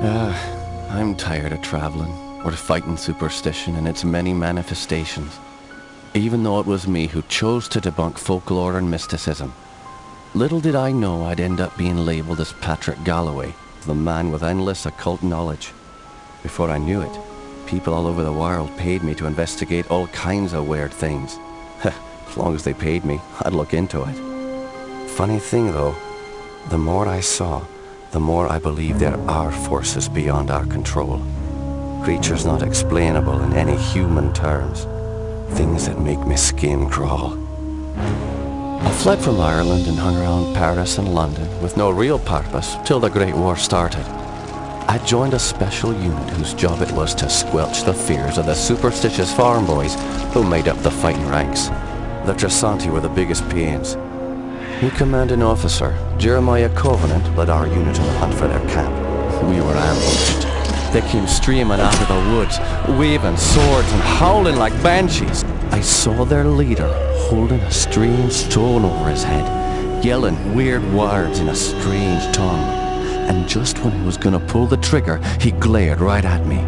I'm tired of traveling, or fighting superstition in its many manifestations. Even though it was me who chose to debunk folklore and mysticism. Little did I know I'd end up being labelled as Patrick Galloway, the man with endless occult knowledge. Before I knew it, people all over the world paid me to investigate all kinds of weird things. As long as they paid me, I'd look into it. Funny thing though, the more I saw, the more I believe there are forces beyond our control. Creatures not explainable in any human terms. Things that make my skin crawl. I fled from Ireland and hung around Paris and London with no real purpose till the Great War started. I joined a special unit whose job it was to squelch the fears of the superstitious farm boys who made up the fighting ranks. The Trasanti were the biggest pains. New commanding officer, Jeremiah Covenant, led our unit on the hunt for their camp. We were ambushed. They came streaming out of the woods, waving swords and howling like banshees. I saw their leader holding a strange stone over his head, yelling weird words in a strange tongue. And just when he was gonna pull the trigger, he glared right at me.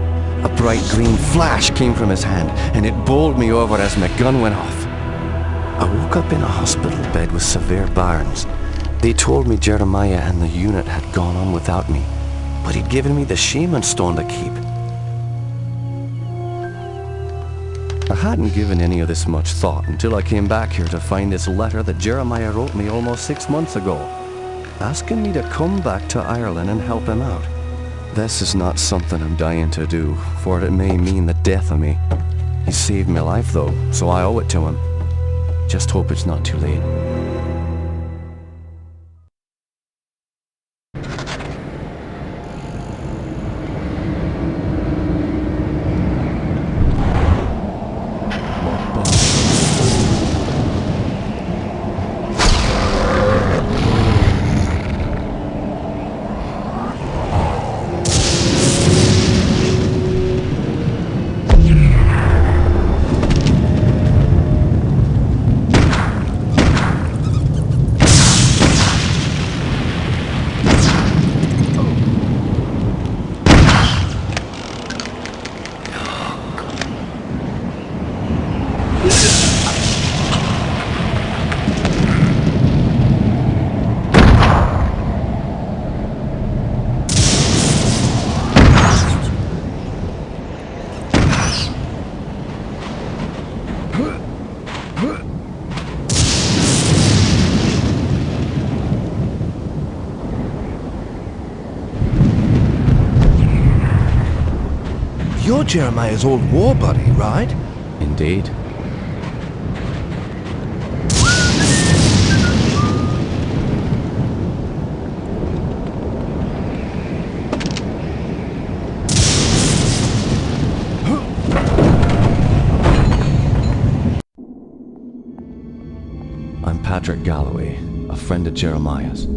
A bright green flash came from his hand, and it bowled me over as my gun went off. I woke up in a hospital bed with severe burns. They told me Jeremiah and the unit had gone on without me, but he'd given me the shaman stone to keep. I hadn't given any of this much thought until I came back here to find this letter that Jeremiah wrote me almost 6 months ago, asking me to come back to Ireland and help him out. This is not something I'm dying to do, for it may mean the death of me. He saved my life though, so I owe it to him. Just hope it's not too late. You're Jeremiah's old war buddy, right? Indeed. I'm Patrick Galloway, a friend of Jeremiah's.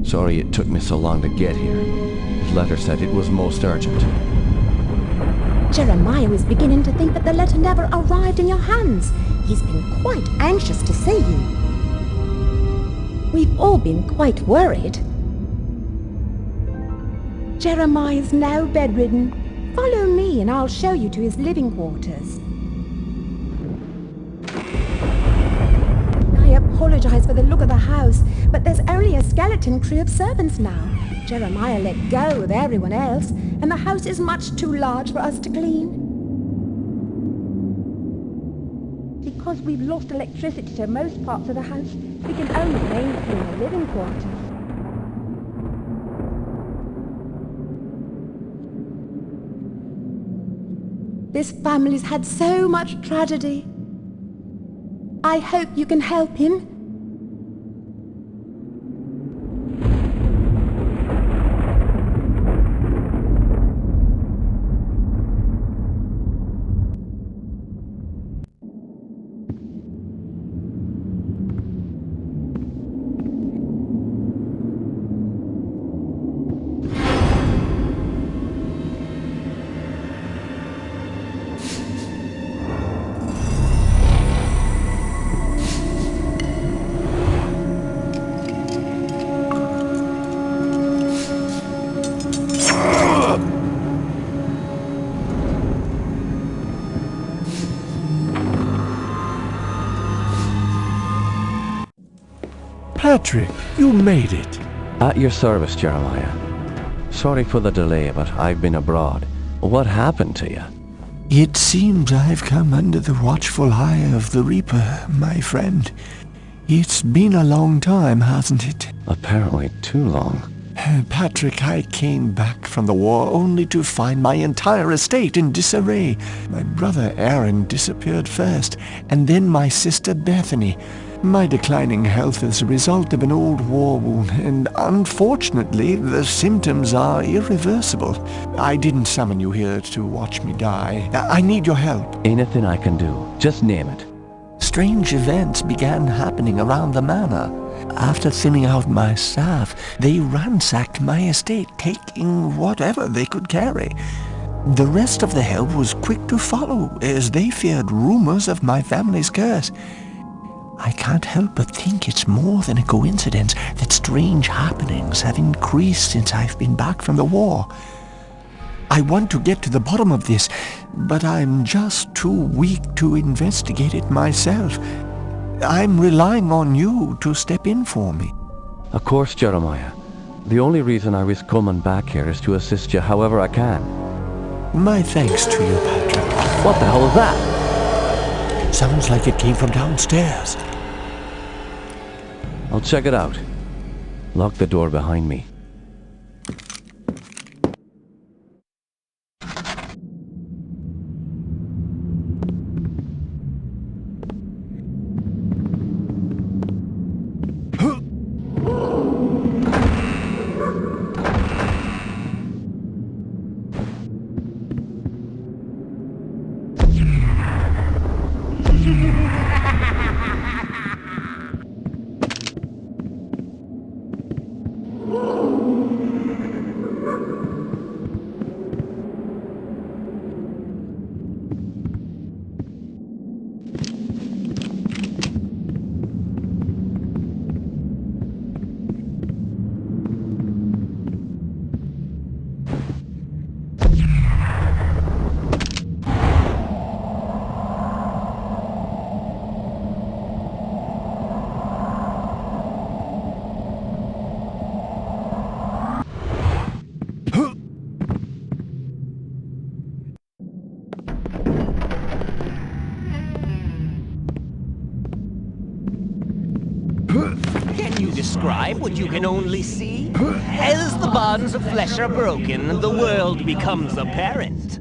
Sorry it took me so long to get here. His letter said it was most urgent. Jeremiah is beginning to think that the letter never arrived in your hands. He's been quite anxious to see you. We've all been quite worried. Jeremiah's now bedridden. Follow me and I'll show you to his living quarters. I apologize for the look of the house, but there's only a skeleton crew of servants now. Jeremiah let go of everyone else, and the house is much too large for us to clean. Because we've lost electricity to most parts of the house, we can only maintain the living quarters. This family's had so much tragedy. I hope you can help him. Patrick, you made it. At your service, Jeremiah. Sorry for the delay, but I've been abroad. What happened to you? It seems I've come under the watchful eye of the Reaper, my friend. It's been a long time, hasn't it? Apparently too long. Patrick, I came back from the war only to find my entire estate in disarray. My brother Aaron disappeared first, and then my sister Bethany. My declining health is a result of an old war wound, and unfortunately, the symptoms are irreversible. I didn't summon you here to watch me die. I need your help. Anything I can do. Just name it. Strange events began happening around the manor. After thinning out my staff, they ransacked my estate, taking whatever they could carry. The rest of the help was quick to follow, as they feared rumors of my family's curse. I can't help but think it's more than a coincidence that strange happenings have increased since I've been back from the war. I want to get to the bottom of this, but I'm just too weak to investigate it myself. I'm relying on you to step in for me. Of course, Jeremiah. The only reason I risk coming back here is to assist you however I can. My thanks to you, Patrick. What the hell is that? Sounds like it came from downstairs. I'll check it out. Lock the door behind me. Can you describe what you can only see? As the bonds of flesh are broken, the world becomes apparent.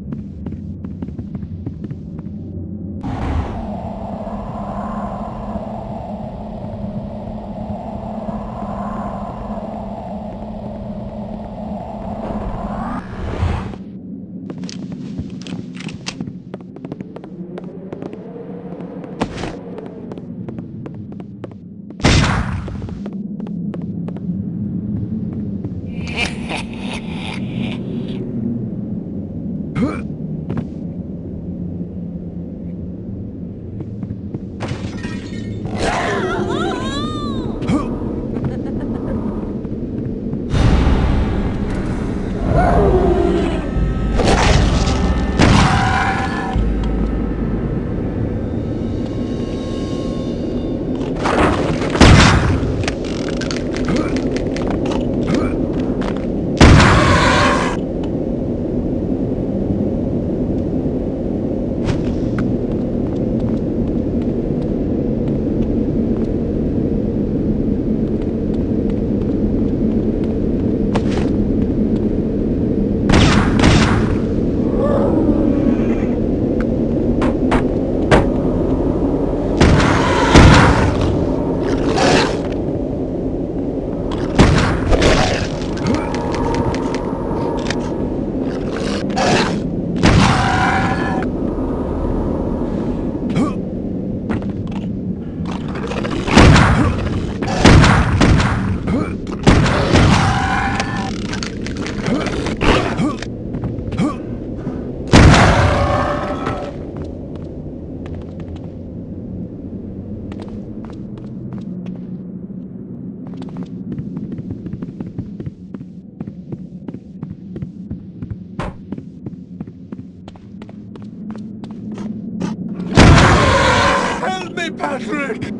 Patrick!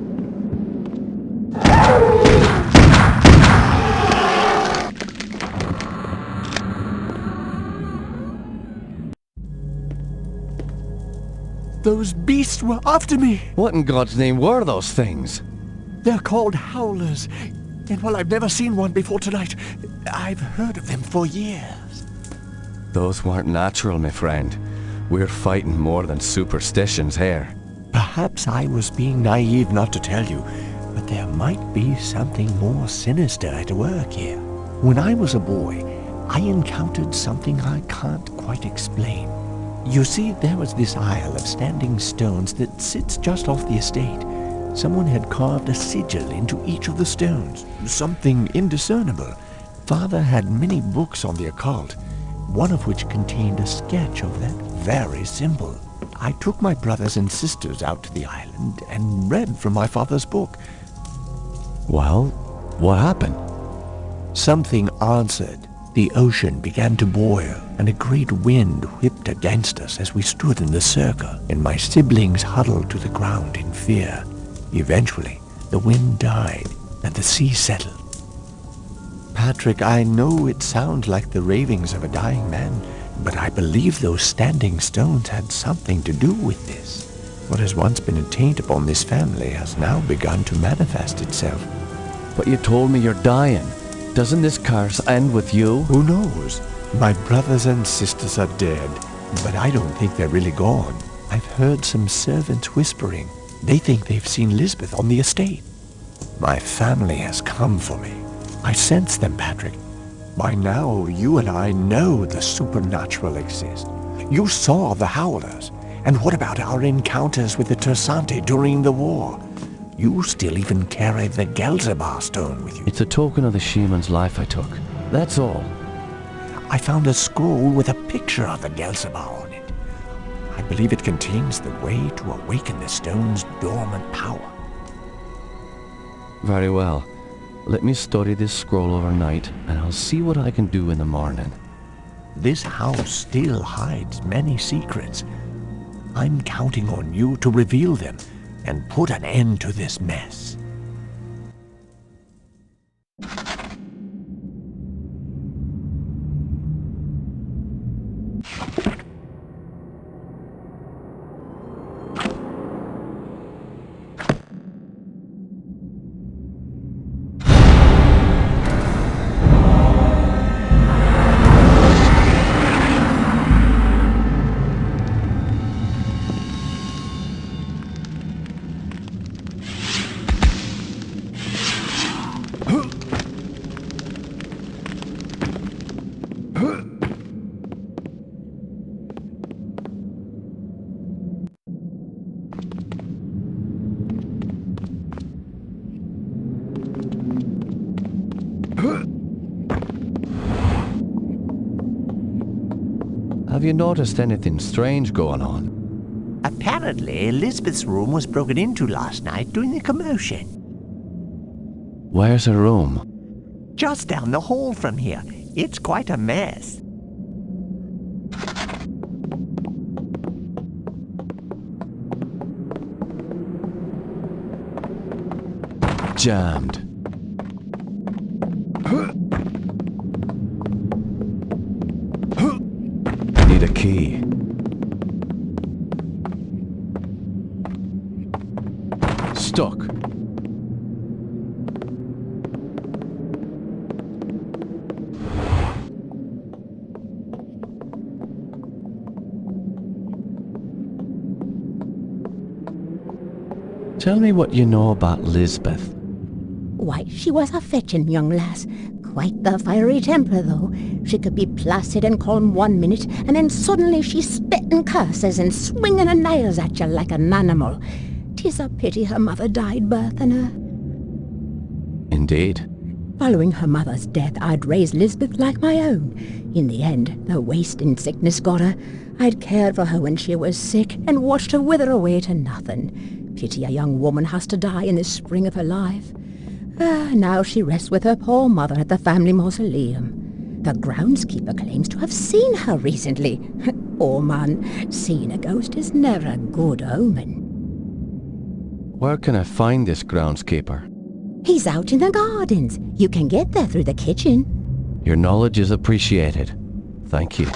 Those beasts were after me. What in God's name were those things? They're called howlers. And while I've never seen one before tonight, I've heard of them for years. Those weren't natural, my friend. We're fighting more than superstitions here. Perhaps I was being naive not to tell you, but there might be something more sinister at work here. When I was a boy, I encountered something I can't quite explain. You see, there was this isle of standing stones that sits just off the estate. Someone had carved a sigil into each of the stones, something indiscernible. Father had many books on the occult, one of which contained a sketch of that very symbol. I took my brothers and sisters out to the island and read from my father's book. Well, what happened? Something answered. The ocean began to boil, and a great wind whipped against us as we stood in the circle, and my siblings huddled to the ground in fear. Eventually, the wind died, and the sea settled. Patrick, I know it sounds like the ravings of a dying man, but I believe those standing stones had something to do with this. What has once been a taint upon this family has now begun to manifest itself. But you told me you're dying. Doesn't this curse end with you? Who knows? My brothers and sisters are dead, but I don't think they're really gone. I've heard some servants whispering. They think they've seen Lisbeth on the estate. My family has come for me. I sense them, Patrick. By now, you and I know the supernatural exists. You saw the howlers. And what about our encounters with the Tersante during the war? You still even carry the Gelzebah stone with you. It's a token of the shaman's life I took. That's all. I found a scroll with a picture of the Gelzebah on it. I believe it contains the way to awaken the stone's dormant power. Very well. Let me study this scroll overnight, and I'll see what I can do in the morning. This house still hides many secrets. I'm counting on you to reveal them and put an end to this mess. Have you noticed anything strange going on? Apparently, Elizabeth's room was broken into last night during the commotion. Where's her room? Just down the hall from here. It's quite a mess. Jammed. Need a key. Stuck. Tell me what you know about Lisbeth. Why, she was a fetching young lass. Quite the fiery temper, though. She could be placid and calm 1 minute, and then suddenly she's spitting curses and swinging her nails at you like an animal. 'Tis a pity her mother died birthing her. Indeed. Following her mother's death, I'd raised Lisbeth like my own. In the end, the wasting sickness got her. I'd cared for her when she was sick and watched her wither away to nothing. Pity a young woman has to die in the spring of her life. Now she rests with her poor mother at the family mausoleum. The groundskeeper claims to have seen her recently. Oh man, seeing a ghost is never a good omen. Where can I find this groundskeeper? He's out in the gardens. You can get there through the kitchen. Your knowledge is appreciated. Thank you.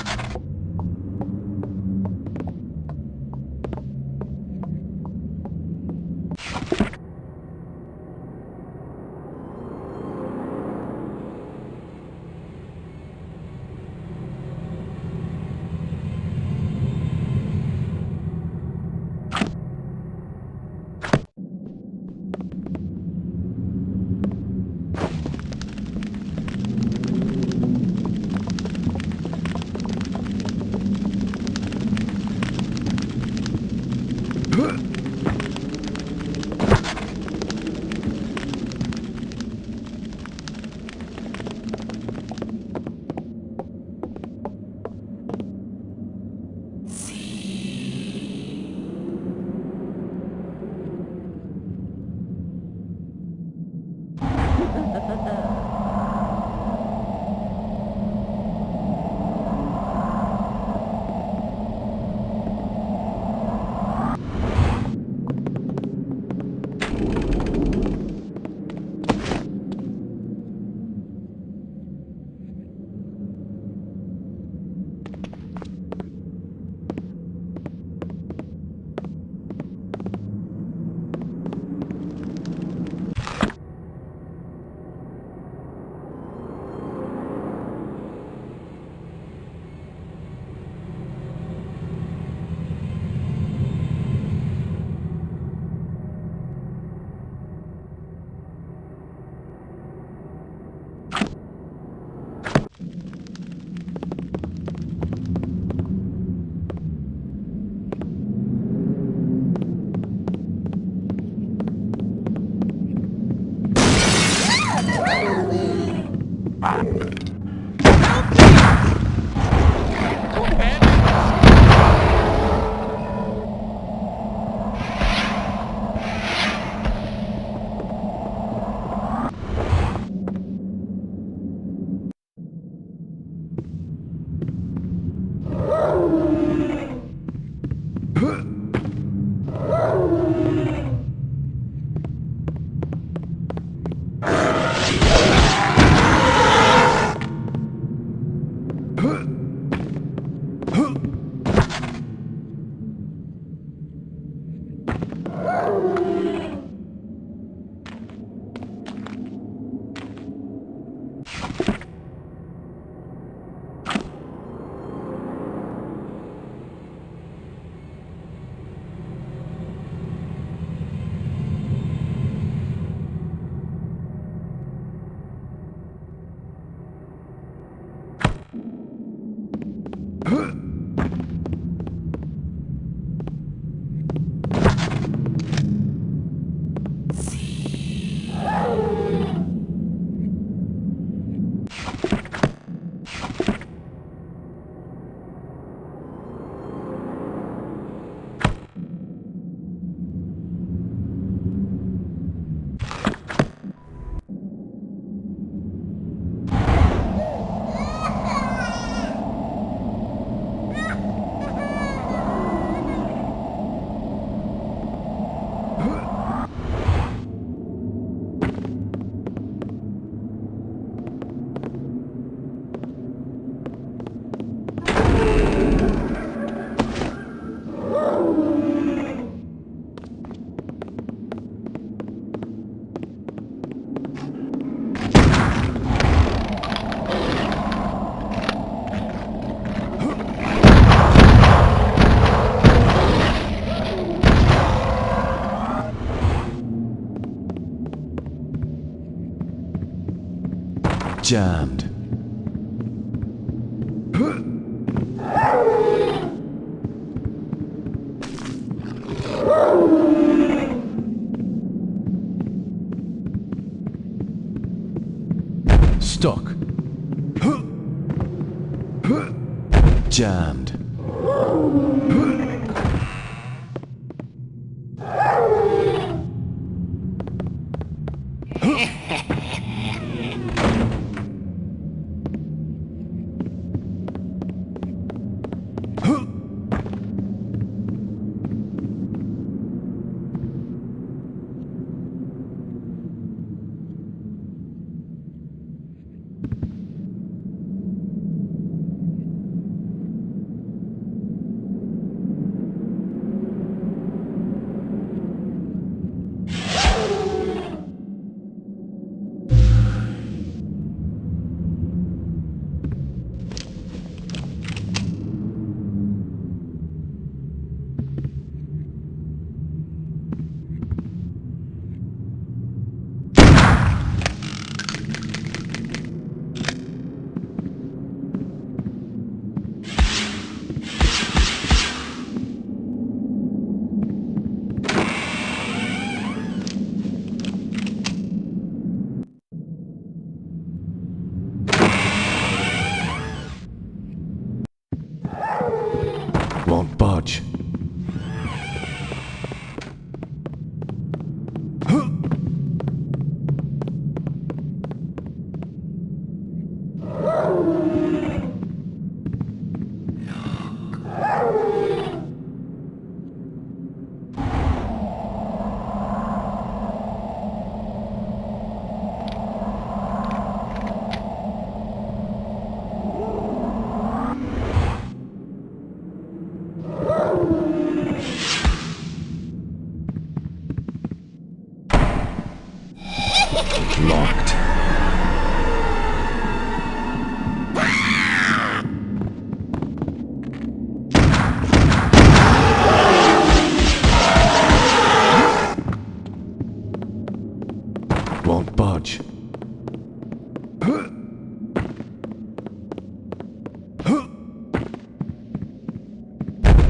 Jammed. Stuck. Jammed.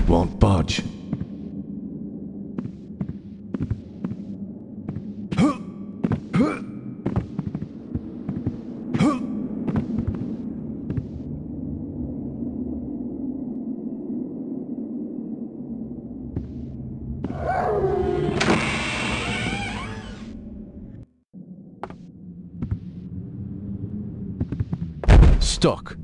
Won't budge. Stuck.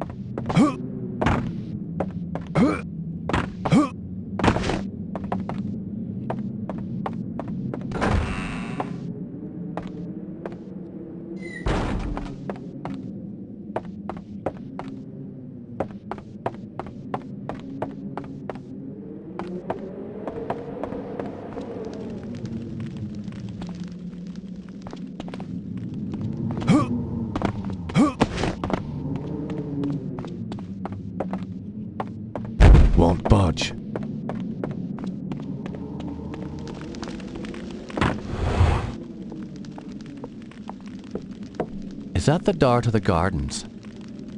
Won't budge. Is that the door to the gardens?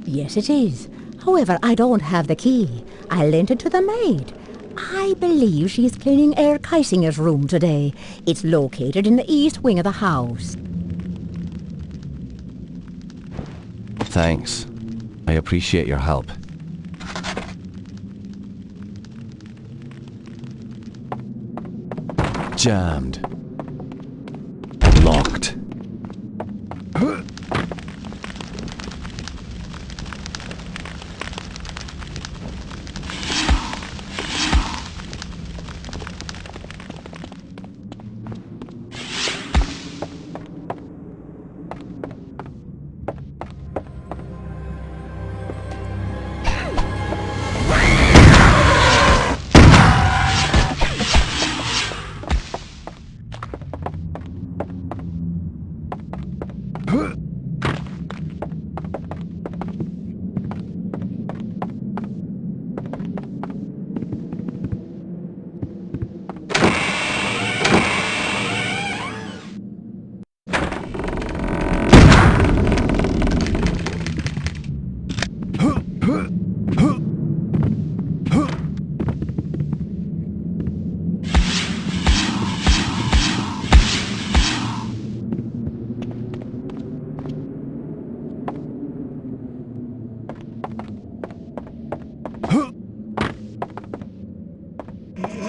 Yes, it is. However, I don't have the key. I lent it to the maid. I believe she's cleaning Herr Keisinger's room today. It's located in the east wing of the house. Thanks. I appreciate your help. Jammed. Locked.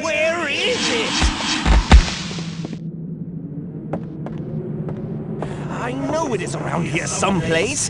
Where is it? I know it is around here someplace.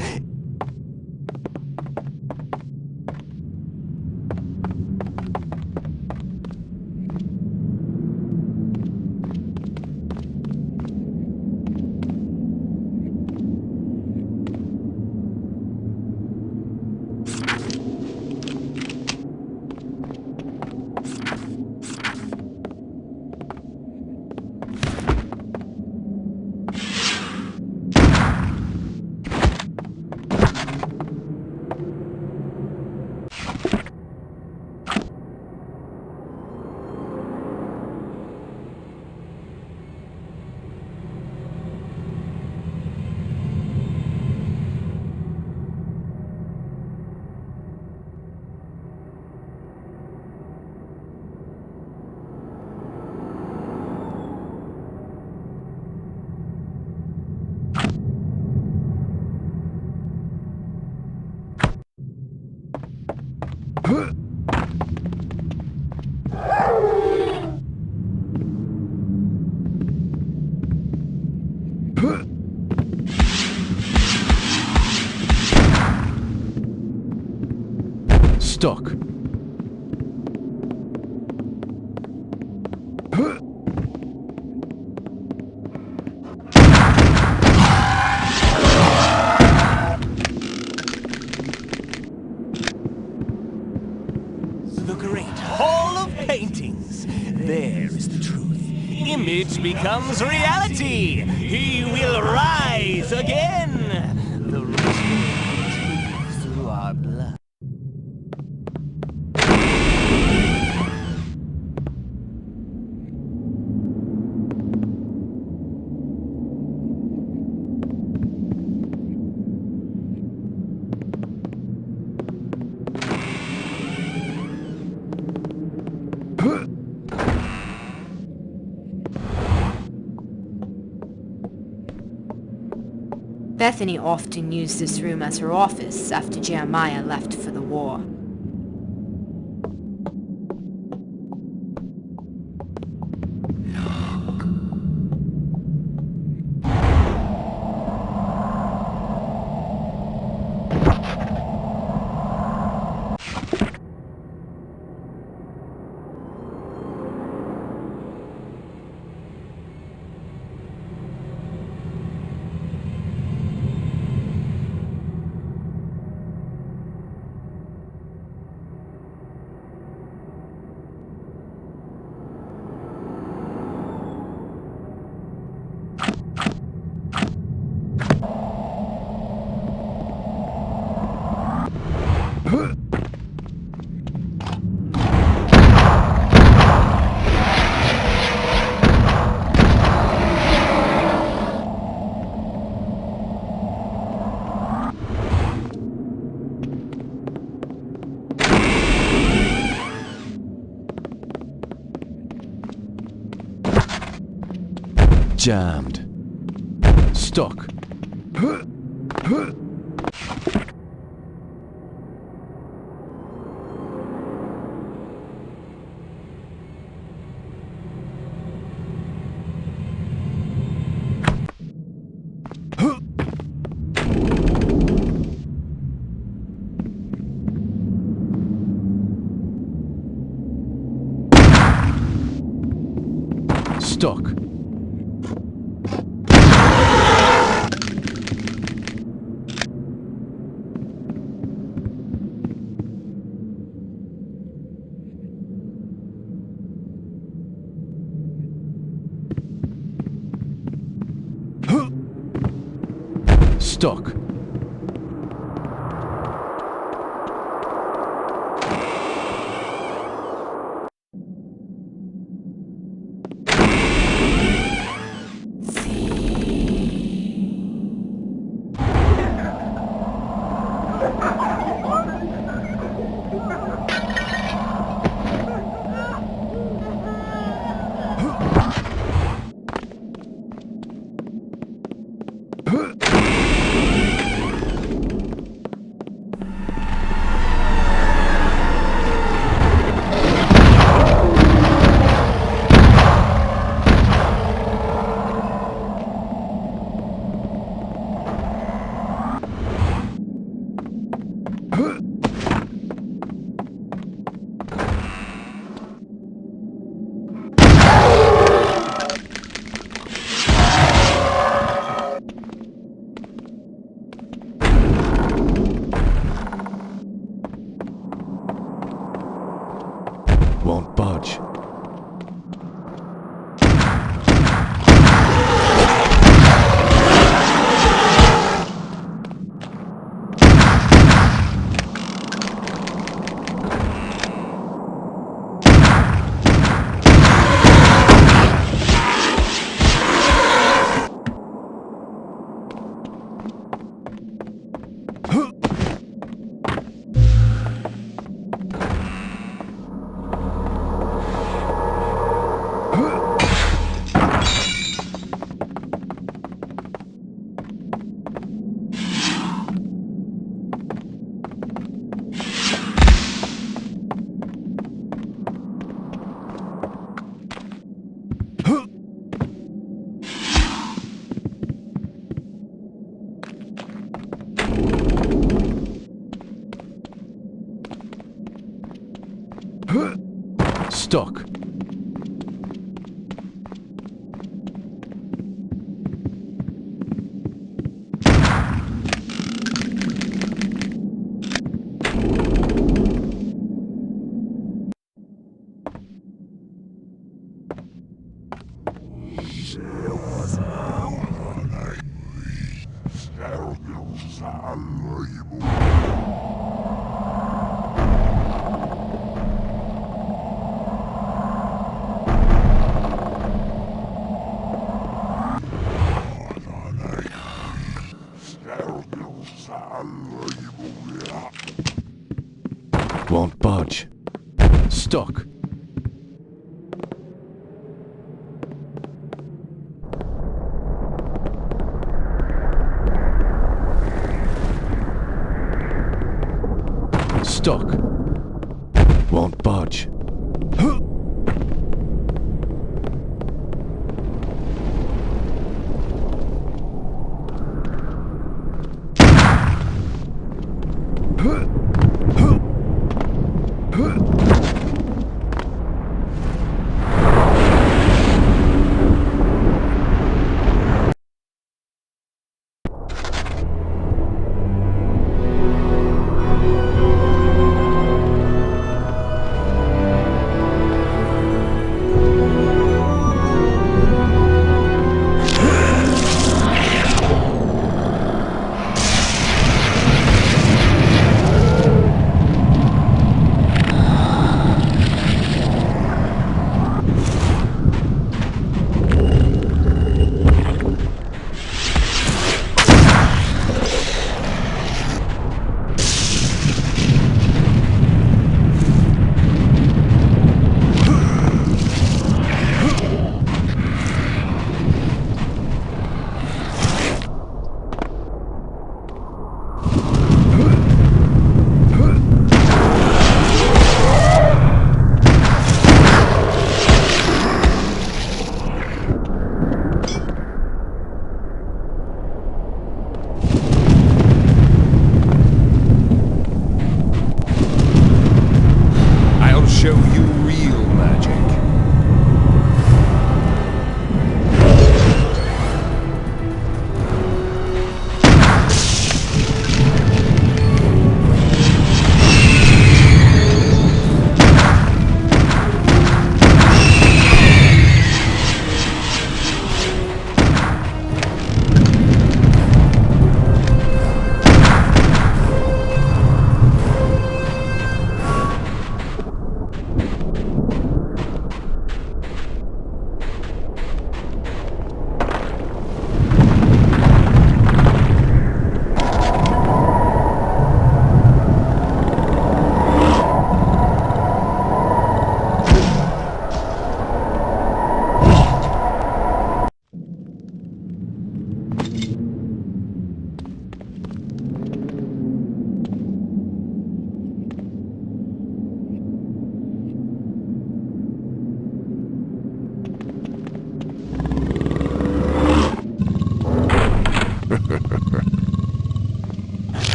Stuck. The great hall of paintings. There is the truth. Image becomes reality. He will rise again. The ritual moves through our blood. Bethany often used this room as her office after Jeremiah left for the war. Jammed. Stuck. Stuck. Stuck. Won't budge. Stuck. Won't budge. Stuck. Stuck. Won't budge. Show you real magic.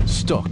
Stuck.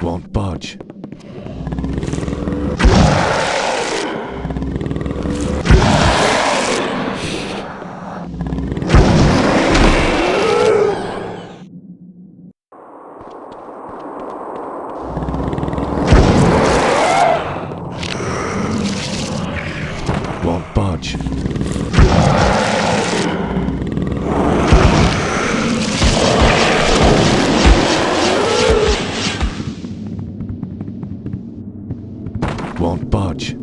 Won't budge. Won't budge. Won't budge.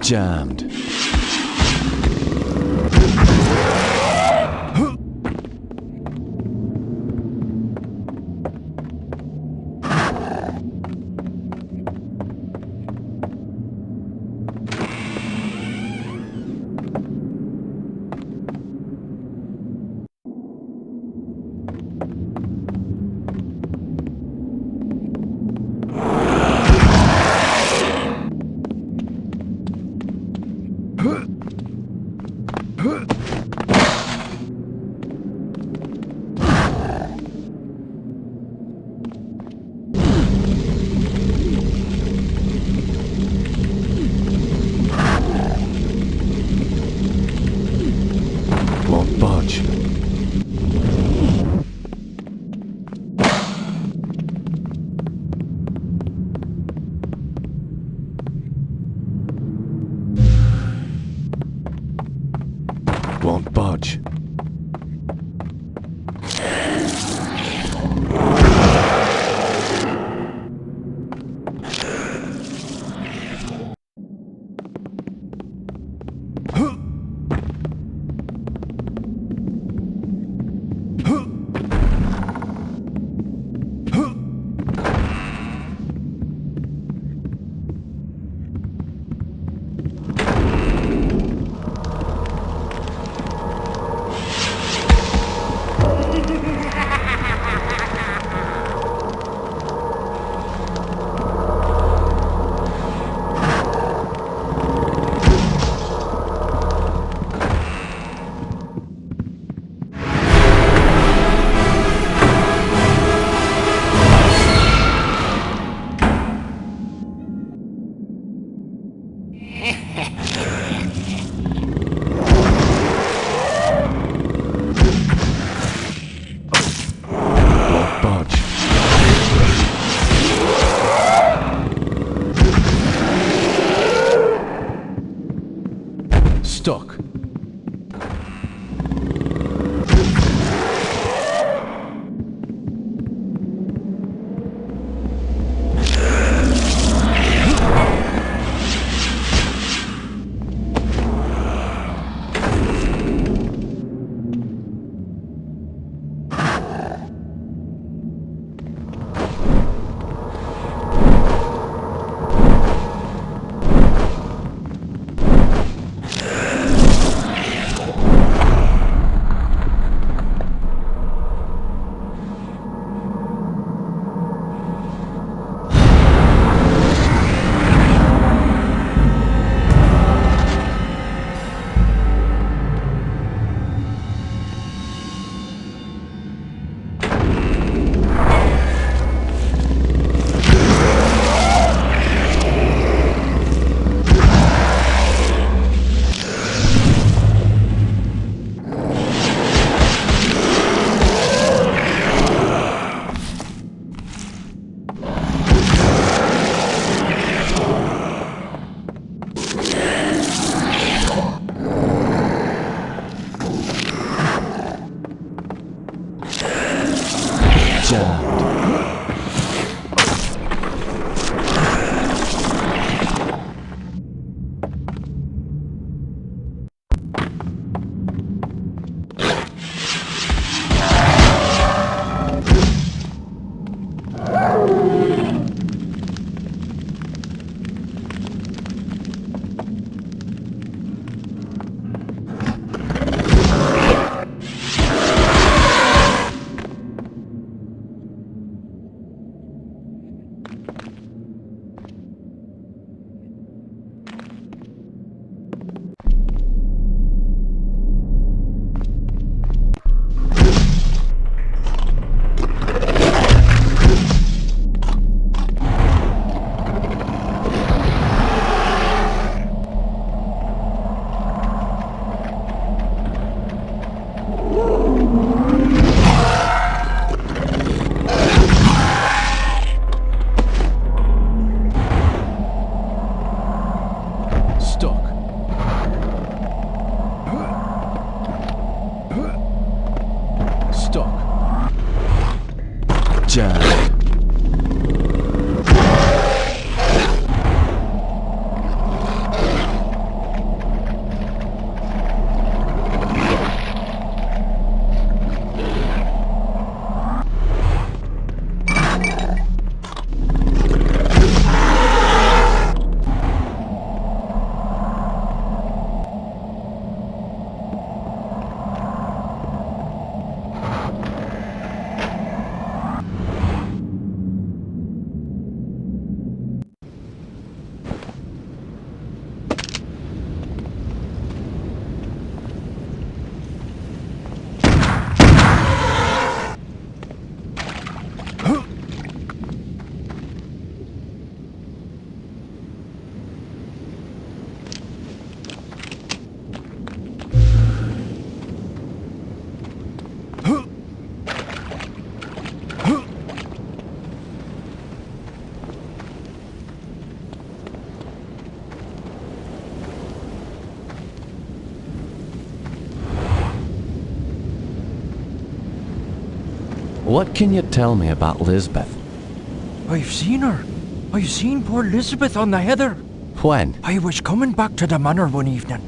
Jammed. Won't budge. Won't budge. Won't budge. Stuck. Jam. What can you tell me about Lisbeth? I've seen her. I've seen poor Elizabeth on the heather. When? I was coming back to the manor one evening,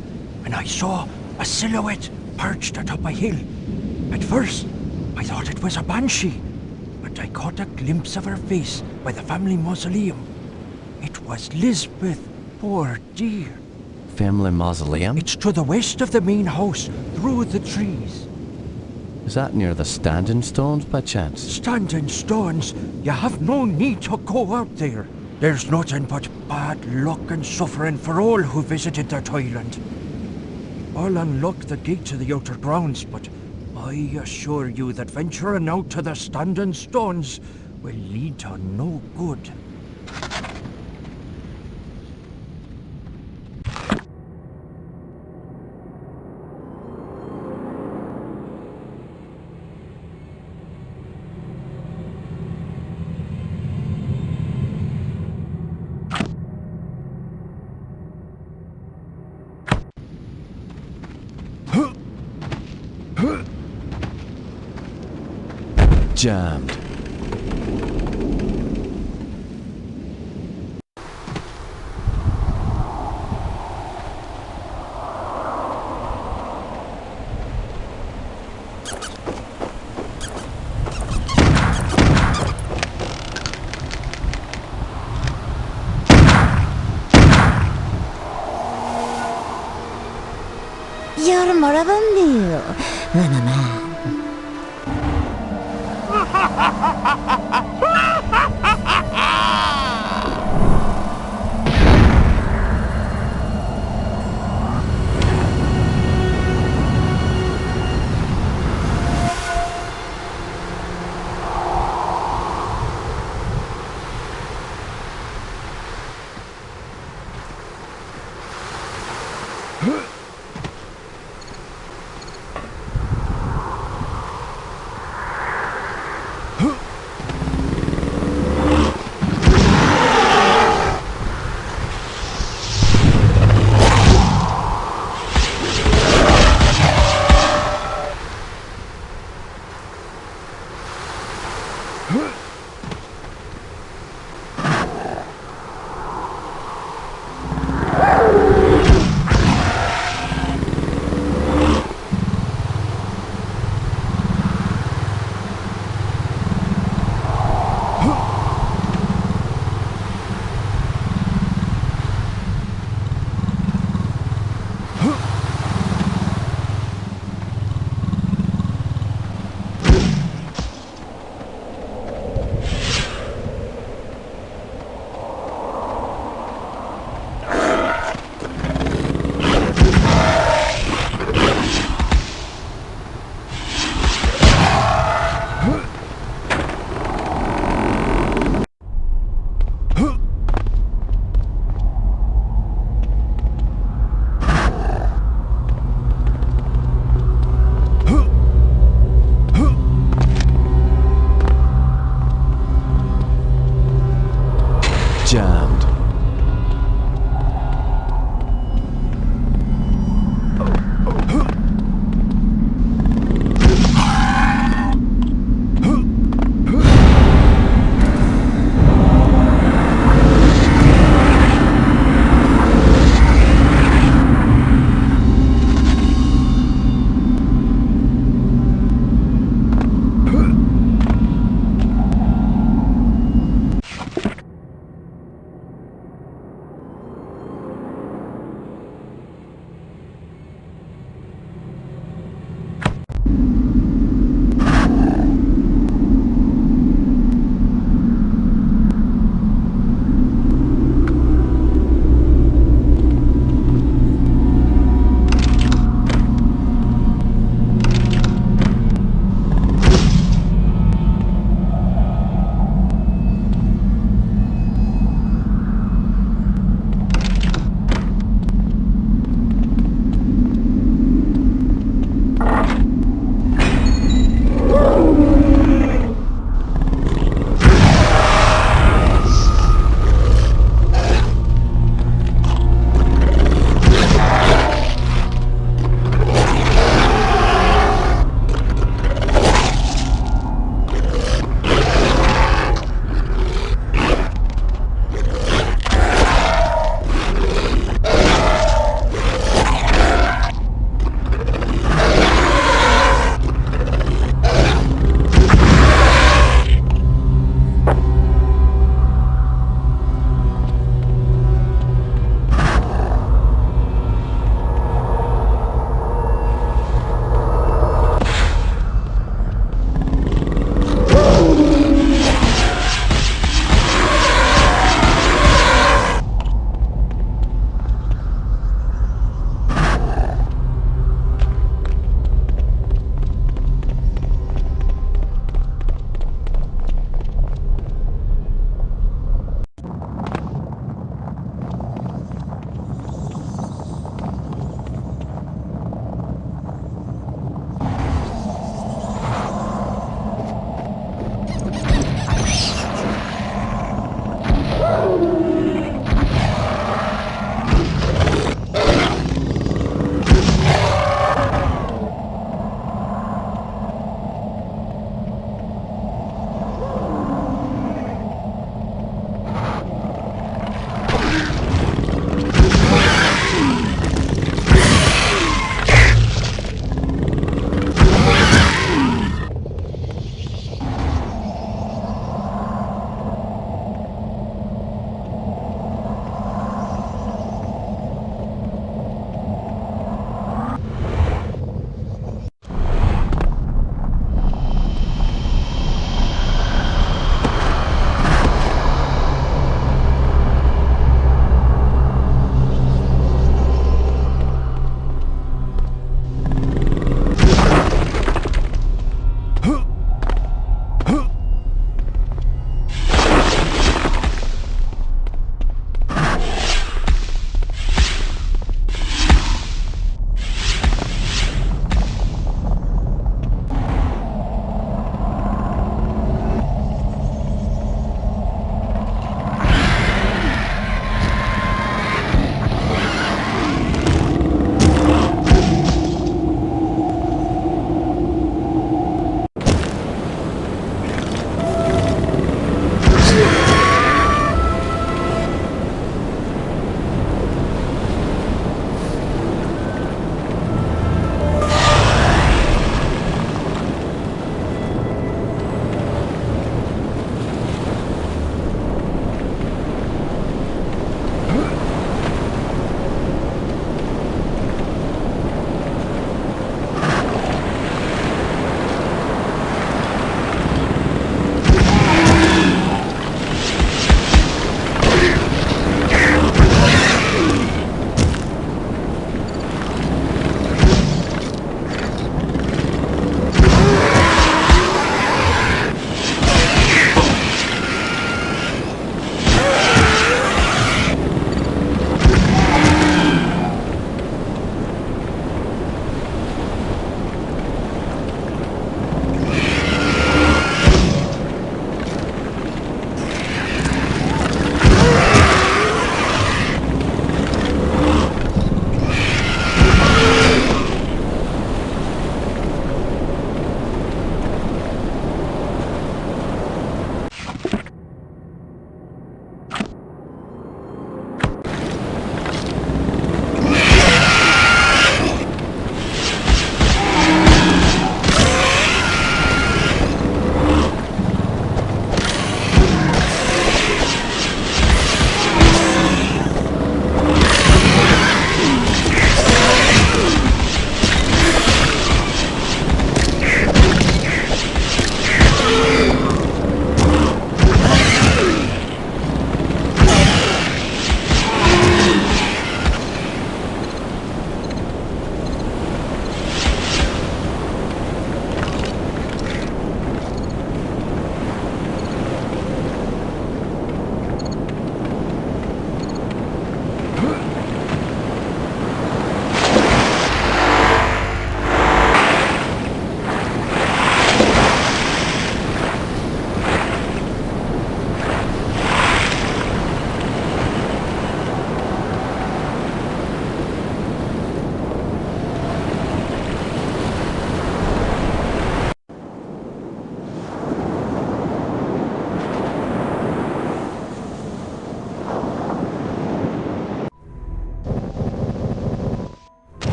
and I saw a silhouette perched atop a hill. At first, I thought it was a banshee, but I caught a glimpse of her face by the family mausoleum. It was Lisbeth, poor dear. Family mausoleum? It's to the west of the main house, through the trees. Is that near the standing stones by chance? Standing stones, you have no need to go out there. There's nothing but bad luck and suffering for all who visited that island. I'll unlock the gate to the outer grounds, but I assure you that venturing out to the standing stones will lead to no good. Jammed. You're more of a mule than a man.